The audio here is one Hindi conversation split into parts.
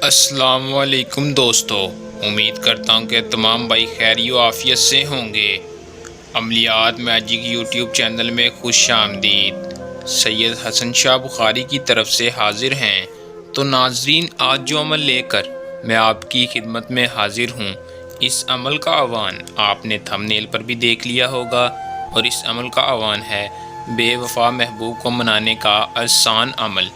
अस्सलाम वालेकुम दोस्तों, उम्मीद करता हूँ कि तमाम भाई खैरियो आफियत से होंगे। अमलियात मैजिक यूट्यूब चैनल में खुश आमदीद। सैयद हसन शाह बुखारी की तरफ से हाजिर हैं। तो नाजरीन, आज जो अमल लेकर मैं आपकी खिदमत में हाजिर हूँ, इस अमल का आह्वान आपने थंबनेल पर भी देख लिया होगा। और इस अमल का आह्वान है बेवफा महबूब को मनाने का आसान अमल,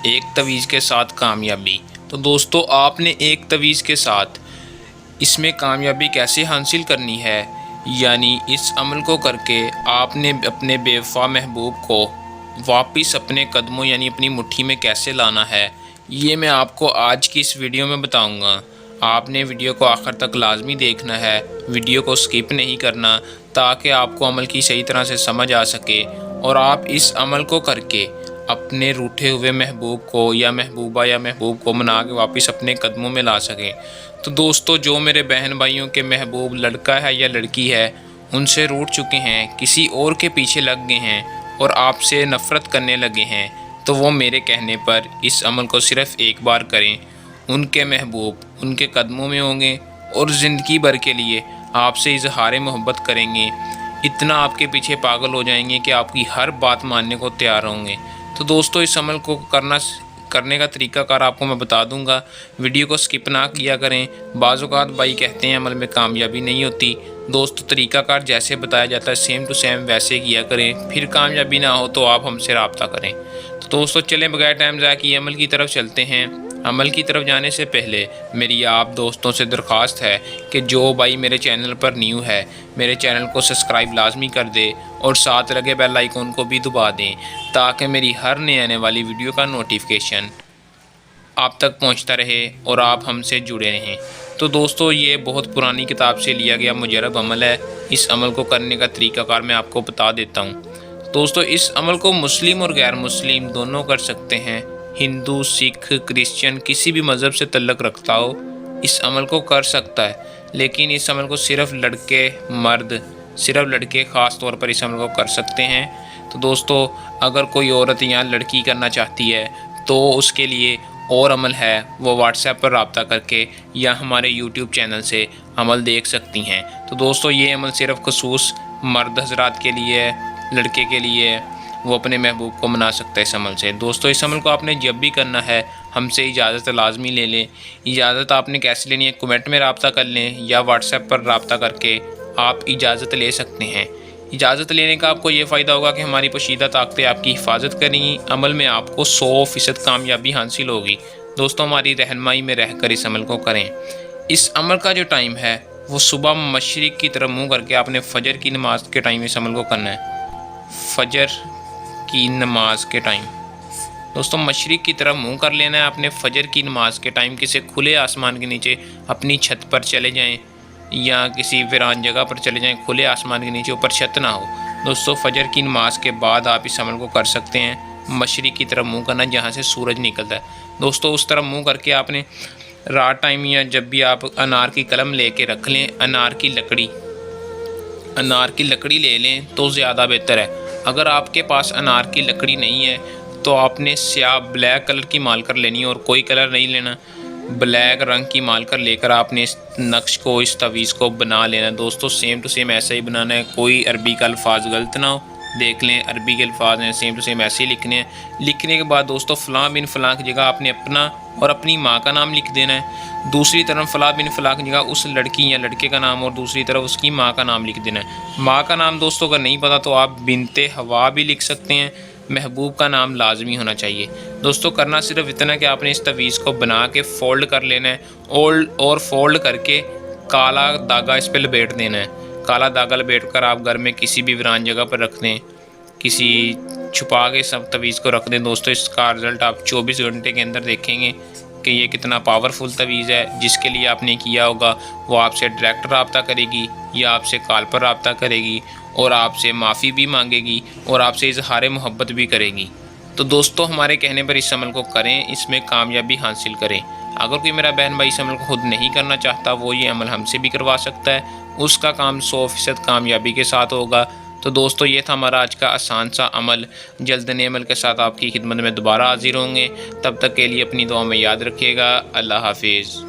एक तवीज़ के साथ कामयाबी। तो दोस्तों, आपने एक तवीज़ के साथ इसमें कामयाबी कैसे हासिल करनी है, यानी इस अमल को करके आपने अपने बेवफा महबूब को वापस अपने कदमों यानी अपनी मुट्ठी में कैसे लाना है, ये मैं आपको आज की इस वीडियो में बताऊंगा। आपने वीडियो को आखिर तक लाजमी देखना है, वीडियो को स्किप नहीं करना, ताकि आपको अमल की सही तरह से समझ आ सके और आप इस अमल को करके अपने रूठे हुए महबूब को या महबूबा या महबूब को मना के वापस अपने कदमों में ला सकें। तो दोस्तों, जो मेरे बहन भाइयों के महबूब लड़का है या लड़की है, उनसे रूठ चुके हैं, किसी और के पीछे लग गए हैं और आपसे नफ़रत करने लगे हैं, तो वो मेरे कहने पर इस अमल को सिर्फ़ एक बार करें। उनके महबूब उनके कदमों में होंगे और ज़िंदगी भर के लिए आपसे इजहार मोहब्बत करेंगे। इतना आपके पीछे पागल हो जाएंगे कि आपकी हर बात मानने को तैयार होंगे। तो दोस्तों, इस अमल को करने का तरीक़ाकार आपको मैं बता दूंगा, वीडियो को स्किप ना किया करें। बाज़ औक़ात भाई कहते हैं अमल में कामयाबी नहीं होती। दोस्तों, तरीक़ाकार जैसे बताया जाता है सेम टू सेम वैसे किया करें, फिर कामयाबी ना हो तो आप हमसे रब्ता करें। तो दोस्तों, चलें बगैर टाइम ज़ाया किए अमल की तरफ चलते हैं। अमल की तरफ जाने से पहले मेरी आप दोस्तों से दरख्वास्त है कि जो भाई मेरे चैनल पर न्यू है, मेरे चैनल को सब्सक्राइब लाजमी कर दे और साथ लगे बेल आइकन को भी दबा दें, ताकि मेरी हर नई आने वाली वीडियो का नोटिफिकेशन आप तक पहुंचता रहे और आप हमसे जुड़े रहें। तो दोस्तों, ये बहुत पुरानी किताब से लिया गया मुजरब अमल है। इस अमल को करने का तरीक़ाकार मैं आपको बता देता हूँ। दोस्तों, इस अमल को मुस्लिम और गैर मुस्लिम दोनों कर सकते हैं। हिंदू, सिख, क्रिश्चियन किसी भी मज़हब से तल्लुक़ रखता हो इस अमल को कर सकता है, लेकिन इस अमल को सिर्फ़ लड़के, मर्द, सिर्फ लड़के ख़ास तौर पर इस अमल को कर सकते हैं। तो दोस्तों, अगर कोई औरत या लड़की करना चाहती है तो उसके लिए और अमल है, वो व्हाट्सएप पर रब्ता करके या हमारे यूट्यूब चैनल से अमल देख सकती हैं। तो दोस्तों, ये अमल सिर्फ़ ख़ुसूस मर्द हज़रात के लिए है, लड़के के लिए वो अपने महबूब को मना सकता है इस अमल से। दोस्तों, इस अमल को आपने जब भी करना है हमसे इजाज़त लाजमी ले लें। इजाज़त आपने कैसे लेनी है, कमेंट में रब्ता कर लें या व्हाट्सएप पर रब्ता करके आप इजाज़त ले सकते हैं। इजाज़त लेने का आपको ये फ़ायदा होगा कि हमारी पोशीदा ताकतें आपकी हिफाजत करेंगी, अमल में आपको 100% कामयाबी हासिल होगी। दोस्तों, हमारी रहनुमाई में रहकर इस अमल को करें। इस अमल का जो टाइम है वो सुबह मशरिक़ की तरफ मुँह करके आपने फ़जर की नमाज के टाइम इस अमल को करना है। फ़जर की नमाज के टाइम दोस्तों मशरिक़ की तरफ मुँह कर लेना है आपने। फ़जर की नमाज के टाइम किसी खुले आसमान के नीचे अपनी छत पर चले जाएं या किसी वीरान जगह पर चले जाएं, खुले आसमान के नीचे, ऊपर छत ना हो। दोस्तों, फ़जर की नमाज के बाद आप इस अमल को कर सकते हैं। मशरिक़ की तरफ मुँह करना जहाँ से सूरज निकलता है। दोस्तों, उस तरफ मुँह करके आपने रात टाइम या जब भी आप अनार की कलम लेके रख लें, अनार की लकड़ी ले लें तो ज़्यादा बेहतर है। अगर आपके पास अनार की लकड़ी नहीं है तो आपने स्याह ब्लैक कलर की मार्कर लेनी है और कोई कलर नहीं लेना। ब्लैक रंग की मार्कर लेकर आपने इस नक्श को, इस तवीज़ को बना लेना। दोस्तों, सेम टू सेम ऐसा ही बनाना है, कोई अरबी का अल्फाज गलत ना हो। देख लें, अरबी के अल्फाज हैं, सेम टू सेम ऐसे ही लिखने हैं। लिखने के बाद दोस्तों, फ़लाँ बिन फ़लाँ की जगह आपने अपना और अपनी माँ का नाम लिख देना है। दूसरी तरफ फ़लाँ बिन फ़लाँ की जगह उस लड़की या लड़के का नाम और दूसरी तरफ उसकी माँ का नाम लिख देना है। माँ का नाम दोस्तों अगर नहीं पता तो आप बिनते हवा भी लिख सकते हैं। महबूब का नाम लाजमी होना चाहिए। दोस्तों, करना सिर्फ इतना कि आपने इस तवीज़ को बना के फ़ोल्ड कर लेना है और फोल्ड करके काला धागा इस पर लपेट देना है। काला धागा लपेट कर आप घर में किसी भी वीरान जगह पर रख दें, किसी छुपा के सब तवीज़ को रख दें। दोस्तों, इसका रिज़ल्ट आप 24 घंटे के अंदर देखेंगे कि ये कितना पावरफुल तवीज़ है। जिसके लिए आपने किया होगा वो आपसे डायरेक्ट रब्ता करेगी या आपसे कॉल पर रब्ता करेगी और आपसे माफ़ी भी मांगेगी और आपसे इजहार मोहब्बत भी करेगी। तो दोस्तों, हमारे कहने पर इस अमल को करें, इसमें कामयाबी हासिल करें। अगर कोई मेरा बहन भाई इस अमल को खुद नहीं करना चाहता, वो ये अमल हमसे भी करवा सकता है। उसका काम 100% कामयाबी के साथ होगा। तो तो दोस्तों ये था हमारा आज का आसान सा अमल। जल्द नए अमल के साथ आपकी खिदमत में दोबारा हाजिर होंगे। तब तक के लिए अपनी दुआ में याद रखिएगा। अल्लाह हाफिज़।